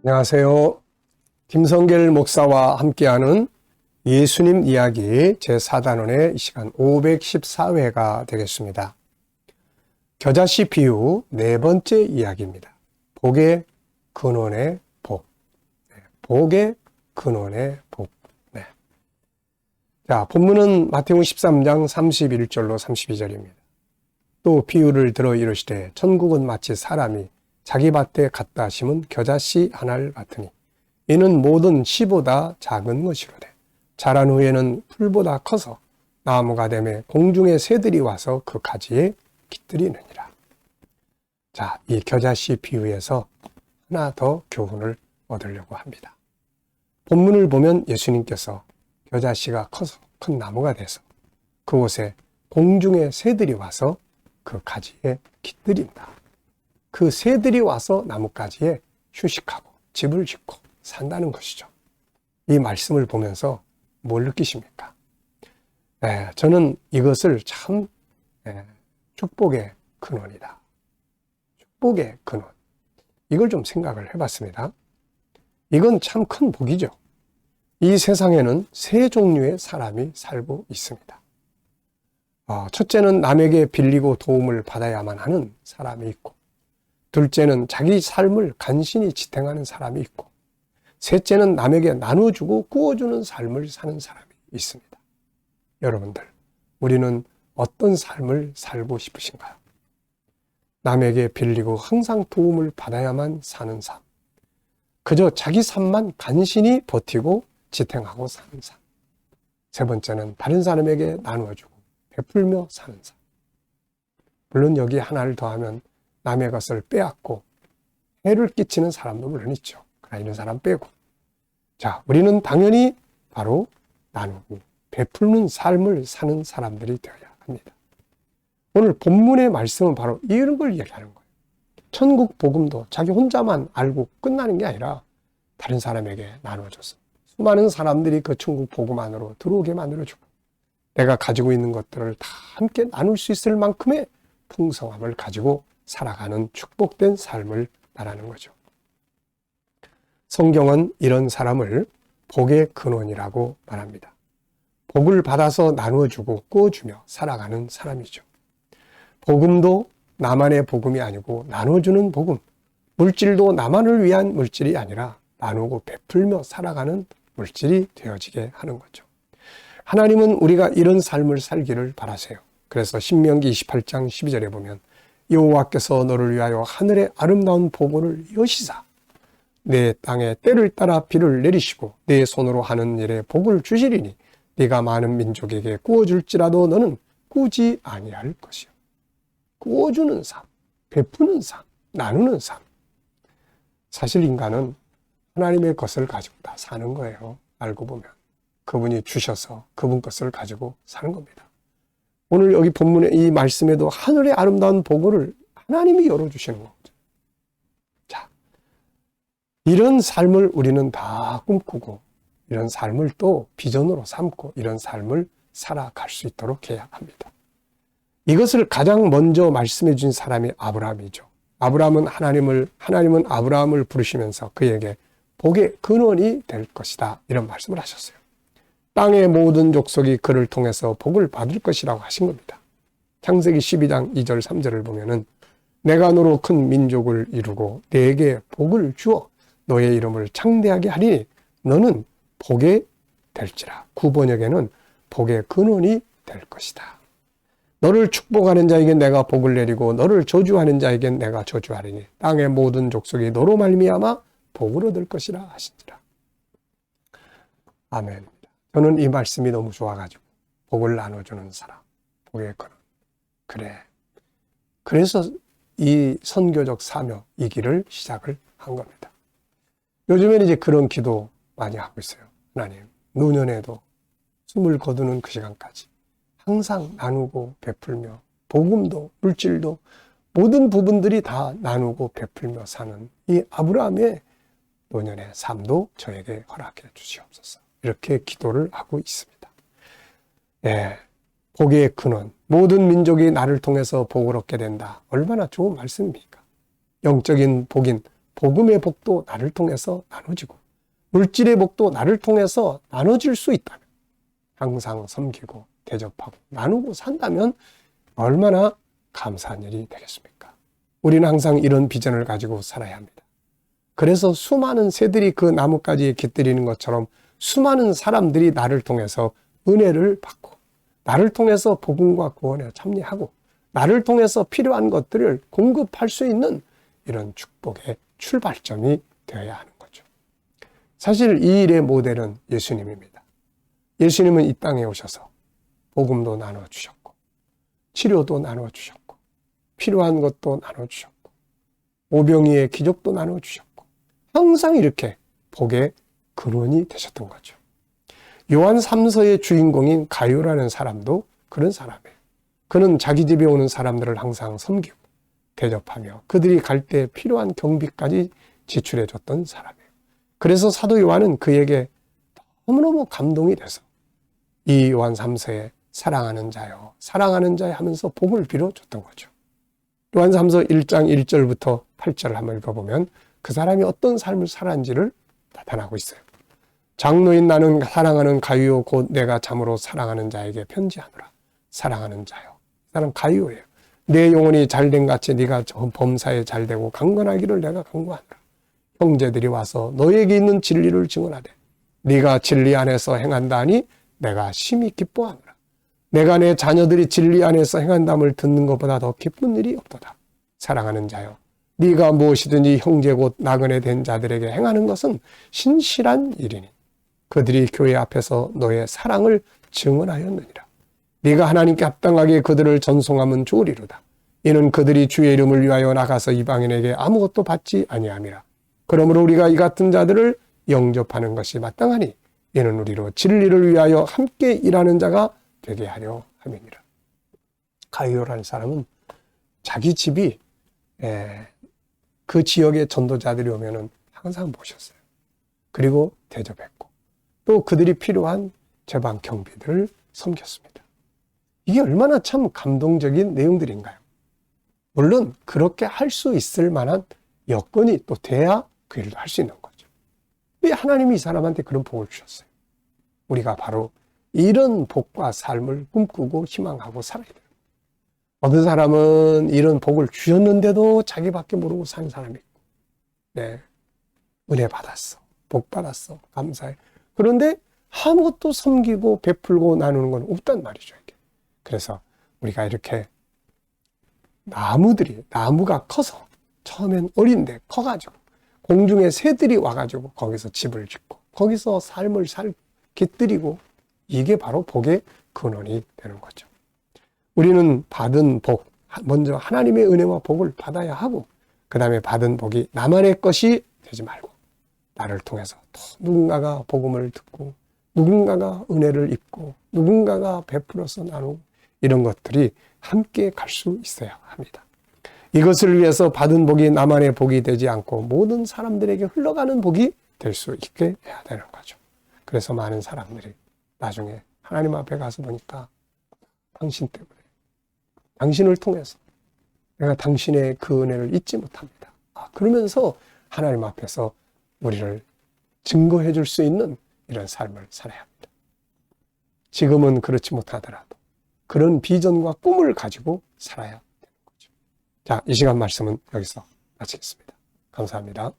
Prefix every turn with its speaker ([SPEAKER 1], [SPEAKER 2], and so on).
[SPEAKER 1] 안녕하세요. 김성길 목사와 함께하는 예수님 이야기 제4단원의 이 시간 514회가 되겠습니다. 겨자씨 비유 네 번째 이야기입니다. 복의 근원의 복. 복의 근원의 복. 네. 자, 본문은 마태복음 13장 31절로 32절입니다. 또 비유를 들어 이르시되 천국은 마치 사람이 자기 밭에 갖다 심은 겨자씨 하나를 같으니 이는 모든 씨보다 작은 것이로되 자란 후에는 풀보다 커서 나무가 되매 공중의 새들이 와서 그 가지에 깃들이느니라. 자, 이 겨자씨 비유에서 하나 더 교훈을 얻으려고 합니다. 본문을 보면 예수님께서 겨자씨가 커서 큰 나무가 돼서 그곳에 공중의 새들이 와서 그 가지에 깃들인다. 그 새들이 와서 나뭇가지에 휴식하고 집을 짓고 산다는 것이죠. 이 말씀을 보면서 뭘 느끼십니까? 저는 이것을 참 축복의 근원이다. 축복의 근원. 이걸 좀 생각을 해봤습니다. 이건 참 큰 복이죠. 이 세상에는 세 종류의 사람이 살고 있습니다. 첫째는 남에게 빌리고 도움을 받아야만 하는 사람이 있고, 둘째는 자기 삶을 간신히 지탱하는 사람이 있고, 셋째는 남에게 나눠주고 구워주는 삶을 사는 사람이 있습니다. 여러분들, 우리는 어떤 삶을 살고 싶으신가요? 남에게 빌리고 항상 도움을 받아야만 사는 삶, 그저 자기 삶만 간신히 버티고 지탱하고 사는 삶. 세 번째는 다른 사람에게 나누어주고 베풀며 사는 삶. 물론 여기 하나를 더하면 남의 것을 빼앗고 해를 끼치는 사람도 물론 있죠. 그러나 이런 사람 빼고. 자, 우리는 당연히 바로 나누고 베푸는 삶을 사는 사람들이 되어야 합니다. 오늘 본문의 말씀은 바로 이런 걸 얘기하는 거예요. 천국 복음도 자기 혼자만 알고 끝나는 게 아니라 다른 사람에게 나눠줘서 수많은 사람들이 그 천국 복음 안으로 들어오게 만들어주고 내가 가지고 있는 것들을 다 함께 나눌 수 있을 만큼의 풍성함을 가지고 살아가는 축복된 삶을 말하는 거죠. 성경은 이런 사람을 복의 근원이라고 말합니다. 복을 받아서 나누어주고 꾸어주며 살아가는 사람이죠. 복음도 나만의 복음이 아니고 나눠주는 복음, 물질도 나만을 위한 물질이 아니라 나누고 베풀며 살아가는 물질이 되어지게 하는 거죠. 하나님은 우리가 이런 삶을 살기를 바라세요. 그래서 신명기 28장 12절에 보면 여호와께서 너를 위하여 하늘의 아름다운 보고를 여시사 내 땅에 때를 따라 비를 내리시고 내 손으로 하는 일에 복을 주시리니 네가 많은 민족에게 구워줄지라도 너는 꾸지 아니할 것이요. 구워주는 삶, 베푸는 삶, 나누는 삶. 사실 인간은 하나님의 것을 가지고 다 사는 거예요. 알고 보면 그분이 주셔서 그분 것을 가지고 사는 겁니다. 오늘 여기 본문의 이 말씀에도 하늘의 아름다운 보고를 하나님이 열어주시는 거죠. 자, 이런 삶을 우리는 다 꿈꾸고 이런 삶을 또 비전으로 삼고 이런 삶을 살아갈 수 있도록 해야 합니다. 이것을 가장 먼저 말씀해 준 사람이 아브라함이죠. 하나님은 아브라함을 부르시면서 그에게 복의 근원이 될 것이다. 이런 말씀을 하셨어요. 땅의 모든 족속이 그를 통해서 복을 받을 것이라고 하신 겁니다. 창세기 12장 2절 3절을 보면은 내가 너로 큰 민족을 이루고 네게 복을 주어 너의 이름을 창대하게 하리니 너는 복이 될지라. 구번역에는 복의 근원이 될 것이다. 너를 축복하는 자에게 내가 복을 내리고 너를 저주하는 자에게 내가 저주하리니 땅의 모든 족속이 너로 말미암아 복을 얻을 것이라 하신지라. 아멘. 저는 이 말씀이 너무 좋아가지고 복을 나눠주는 사람, 복의 근원. 그래. 그래서 이 선교적 사명, 이 길을 시작을 한 겁니다. 요즘에는 이제 그런 기도 많이 하고 있어요. 하나님, 노년에도 숨을 거두는 그 시간까지 항상 나누고 베풀며 복음도 물질도 모든 부분들이 다 나누고 베풀며 사는 이 아브라함의 노년의 삶도 저에게 허락해 주시옵소서. 이렇게 기도를 하고 있습니다. 복의 근원, 모든 민족이 나를 통해서 복을 얻게 된다. 얼마나 좋은 말씀입니까? 영적인 복인 복음의 복도 나를 통해서 나눠지고 물질의 복도 나를 통해서 나눠질 수 있다면, 항상 섬기고 대접하고 나누고 산다면 얼마나 감사한 일이 되겠습니까? 우리는 항상 이런 비전을 가지고 살아야 합니다. 그래서 수많은 새들이 그 나뭇가지에 깃들이는 것처럼 수많은 사람들이 나를 통해서 은혜를 받고 나를 통해서 복음과 구원에 참여하고 나를 통해서 필요한 것들을 공급할 수 있는 이런 축복의 출발점이 되어야 하는 거죠. 사실 이 일의 모델은 예수님입니다. 예수님은 이 땅에 오셔서 복음도 나눠주셨고 치료도 나눠주셨고 필요한 것도 나눠주셨고 오병이의 기적도 나눠주셨고 항상 이렇게 복의 근원이 되셨던 거죠. 요한 3서의 주인공인 가룟라는 사람도 그런 사람이에요. 그는 자기 집에 오는 사람들을 항상 섬기고 대접하며 그들이 갈 때 필요한 경비까지 지출해 줬던 사람이에요. 그래서 사도 요한은 그에게 너무너무 감동이 돼서 이 요한 3서에 사랑하는 자요, 사랑하는 자요 하면서 복을 빌어줬던 거죠. 요한 3서 1장 1절부터 8절을 한번 읽어보면 그 사람이 어떤 삶을 살았는지를 나타나고 있어요. 장로인 나는 사랑하는 가룟요 곧 내가 참으로 사랑하는 자에게 편지하노라. 사랑하는 자요. 나는 가룟이에요. 내 영혼이 잘된 같이 네가 범사에 잘되고 강건하기를 내가 간구하노라. 형제들이 와서 너에게 있는 진리를 증언하되 네가 진리 안에서 행한다 하니 내가 심히 기뻐하노라. 내가 내 자녀들이 진리 안에서 행한담을 듣는 것보다 더 기쁜 일이 없도다. 사랑하는 자요. 네가 무엇이든지 형제 곧 나그네 된 자들에게 행하는 것은 신실한 일이니 그들이 교회 앞에서 너의 사랑을 증언하였느니라. 네가 하나님께 합당하게 그들을 전송하면 좋으리로다. 이는 그들이 주의 이름을 위하여 나가서 이방인에게 아무것도 받지 아니함이라. 그러므로 우리가 이 같은 자들을 영접하는 것이 마땅하니 이는 우리로 진리를 위하여 함께 일하는 자가 되게 하려 함이니라. 가룟라는 사람은 자기 집이 그 지역의 전도자들이 오면은 항상 모셨어요. 그리고 대접했고 또 그들이 필요한 제방 경비들을 섬겼습니다. 이게 얼마나 참 감동적인 내용들인가요? 물론 그렇게 할 수 있을 만한 여건이 또 돼야 그 일을 할 수 있는 거죠. 왜 하나님이 이 사람한테 그런 복을 주셨어요? 우리가 바로 이런 복과 삶을 꿈꾸고 희망하고 살아야 돼요. 어떤 사람은 이런 복을 주셨는데도 자기밖에 모르고 사는 사람이 있고, 네, 은혜 받았어, 복 받았어, 감사해. 그런데 아무것도 섬기고 베풀고 나누는 건 없단 말이죠. 이게. 그래서 우리가 이렇게 나무가 커서 처음엔 어린데 커가지고 공중에 새들이 와가지고 거기서 집을 짓고 거기서 삶을 깃들이고 이게 바로 복의 근원이 되는 거죠. 우리는 받은 복, 먼저 하나님의 은혜와 복을 받아야 하고 그 다음에 받은 복이 나만의 것이 되지 말고 나를 통해서 또 누군가가 복음을 듣고 누군가가 은혜를 입고 누군가가 베풀어서 나누고 이런 것들이 함께 갈 수 있어야 합니다. 이것을 위해서 받은 복이 나만의 복이 되지 않고 모든 사람들에게 흘러가는 복이 될 수 있게 해야 되는 거죠. 그래서 많은 사람들이 나중에 하나님 앞에 가서 보니까 당신 때문에 당신을 통해서 내가 당신의 그 은혜를 잊지 못합니다. 그러면서 하나님 앞에서 우리를 증거해 줄 수 있는 이런 삶을 살아야 합니다. 지금은 그렇지 못하더라도 그런 비전과 꿈을 가지고 살아야 되는 거죠. 자, 이 시간 말씀은 여기서 마치겠습니다. 감사합니다.